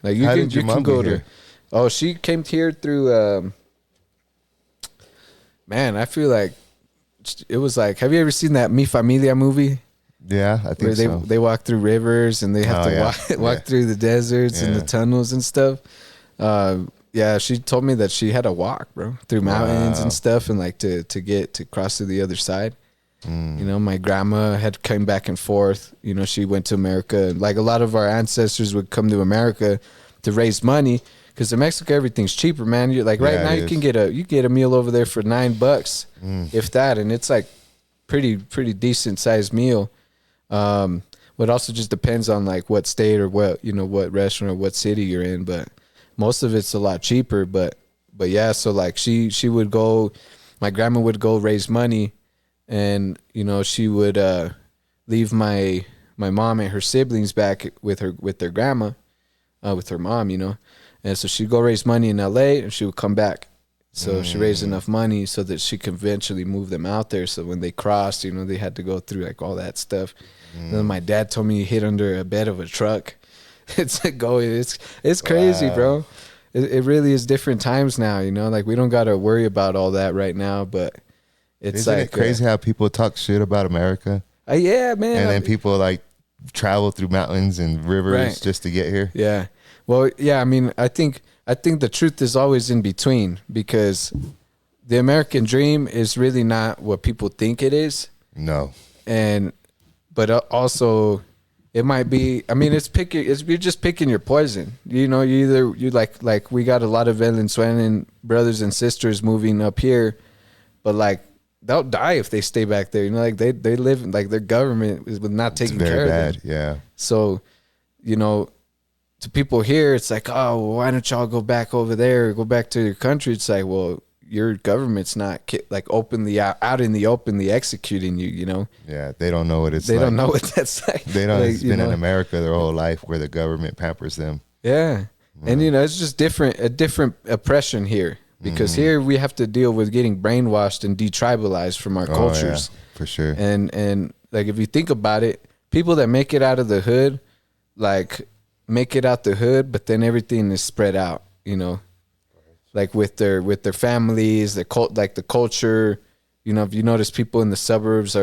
Like How did your mom go get here? to. Oh, she came here through. Man, I feel like it was like. Have you ever seen that Mi Familia movie? Yeah, I Where think so. they walk through rivers and they have Oh, to yeah. walk Yeah. through the deserts and the Yeah. tunnels and stuff. Yeah, she told me that she had to walk, bro, through mountains and Wow. stuff, and like to get to cross to the other side. You Mm. know, my grandma had come back and forth. You know, she went to America. Like a lot of our ancestors would come to America to raise money because in Mexico everything's cheaper, man. You like right Yeah, now it you can is. get a meal over there for $9, Mm. if that, and it's like pretty decent sized meal. But also just depends on like what state or what what restaurant or what city you're in. But most of it's a lot cheaper. But yeah, so like she would go, my grandma would go raise money, and she would leave my mom and her siblings back with their grandma, with her mom, and so she'd go raise money in L.A. and she would come back. So she raised Mm. enough money so that she could eventually move them out there. So when they crossed, they had to go through like all that stuff. And then my dad told me he hid under a bed of a truck. It's like it's crazy, Wow. bro. It really is different times now, like we don't got to worry about all that right now, but it's Isn't it like crazy how people talk shit about America? yeah, man. And then people like travel through mountains and rivers Right. just to get here? Yeah. Well, yeah, I mean, I think the truth is always in between, because the American dream is really not what people think it is. No. And but also it might be, I mean, you're just picking your poison. You like we got a lot of Venezuelan brothers and sisters moving up here, but like they'll die if they stay back there. Like they live, like their government is not It's taking very care of bad. them. Yeah. So, to people here, it's like, oh, well, why don't y'all go back over there, go back to your country? It's like, well, your government's not like openly out in the openly executing you. Yeah. They don't know what it's They like. don't know what that's like. They don't. Like, It's been in America their whole life where the government pampers them. Yeah. And it's just a different oppression here, because here we have to deal with getting brainwashed and detribalized from our cultures. Oh, yeah, for sure. And like if you think about it, people that make it out of the hood, like make it out the hood, but then everything is spread out, like with their families, like the culture. If you notice, people in the suburbs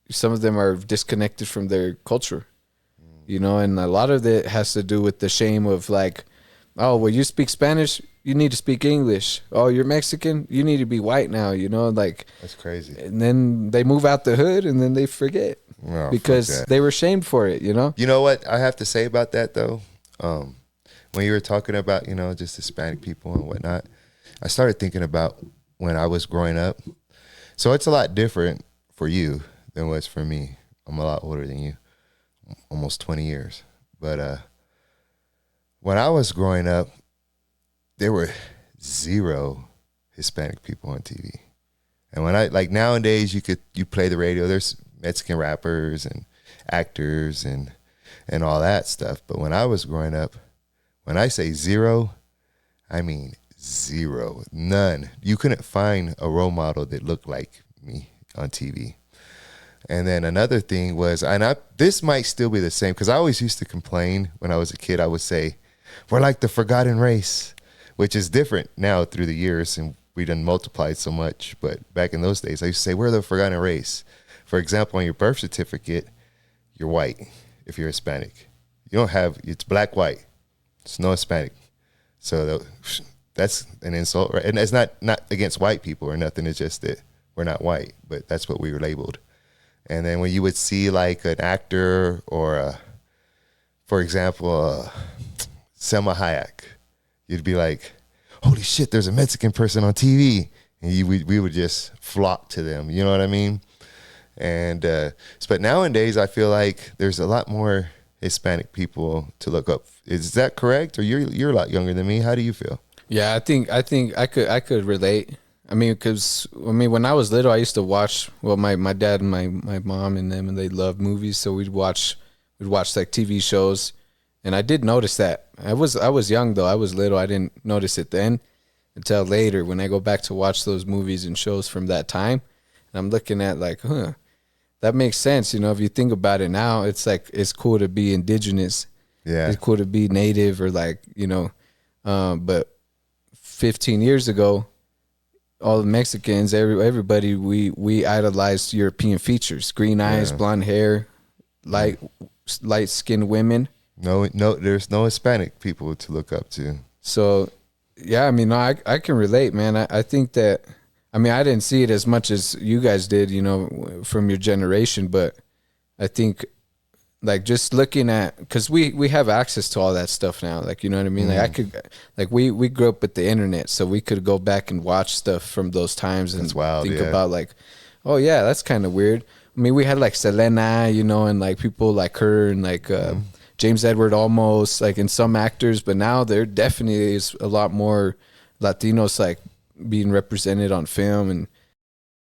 some of them are disconnected from their culture, and a lot of it has to do with the shame of like, oh, well, you speak Spanish, you need to speak English. Oh, you're Mexican, you need to be white now, like, That's crazy. and then they move out the hood and then they forget Oh, because fuck that. they were shamed for it, You know what I have to say about that though? When you were talking about, just Hispanic people and whatnot, I started thinking about when I was growing up. So it's a lot different for you than what's for me. I'm a lot older than you, almost 20 years. But when I was growing up, there were zero Hispanic people on TV. And when like nowadays you play the radio, there's Mexican rappers and actors and all that stuff. But when I was growing up, when I say zero, I mean zero, none. You couldn't find a role model that looked like me on TV. And then another thing was, this might still be the same, because I always used to complain when I was a kid. I would say, we're like the forgotten race, which is different now through the years, and we done multiplied so much. But back in those days, I used to say, we're the forgotten race. For example, on your birth certificate, you're white if you're Hispanic. You don't have, it's black, white. It's no Hispanic. So that's an insult, right? And it's not against white people or nothing. It's just that we're not white, but that's what we were labeled. And then when you would see like an actor or, for example, Selma Hayek, you'd be like, holy shit, there's a Mexican person on TV. And we would just flock to them. You know what I mean? And but nowadays, I feel like there's a lot more Hispanic people to look up. Is that correct? Or you're a lot younger than me. How do you feel? Yeah, I think I could relate. I mean, because when I was little, I used to watch. Well, my dad and my mom and them, and they loved movies, so we'd watch like TV shows, and I did notice that. I was young though. I was little. I didn't notice it then until later when I go back to watch those movies and shows from that time, and I'm looking at like, that makes sense. If you think about it now, it's like it's cool to be indigenous, Yeah. It's cool to be native or like, but 15 years ago, all the Mexicans, everybody, we idolized European features, green eyes, blonde hair, light skinned women. No, there's no Hispanic people to look up to. So, yeah, I mean, I can relate, man. I think that, I mean, I didn't see it as much as you guys did, from your generation, but I think like just looking at, because we have access to all that stuff now, like, you know what I mean? Like I could, like we grew up with the internet, so we could go back and watch stuff from those times and think about like, oh yeah, that's kind of weird. I mean, we had like Selena, and like people like her and like James Edward Olmos, like in some actors, but now there definitely is a lot more Latinos like being represented on film, and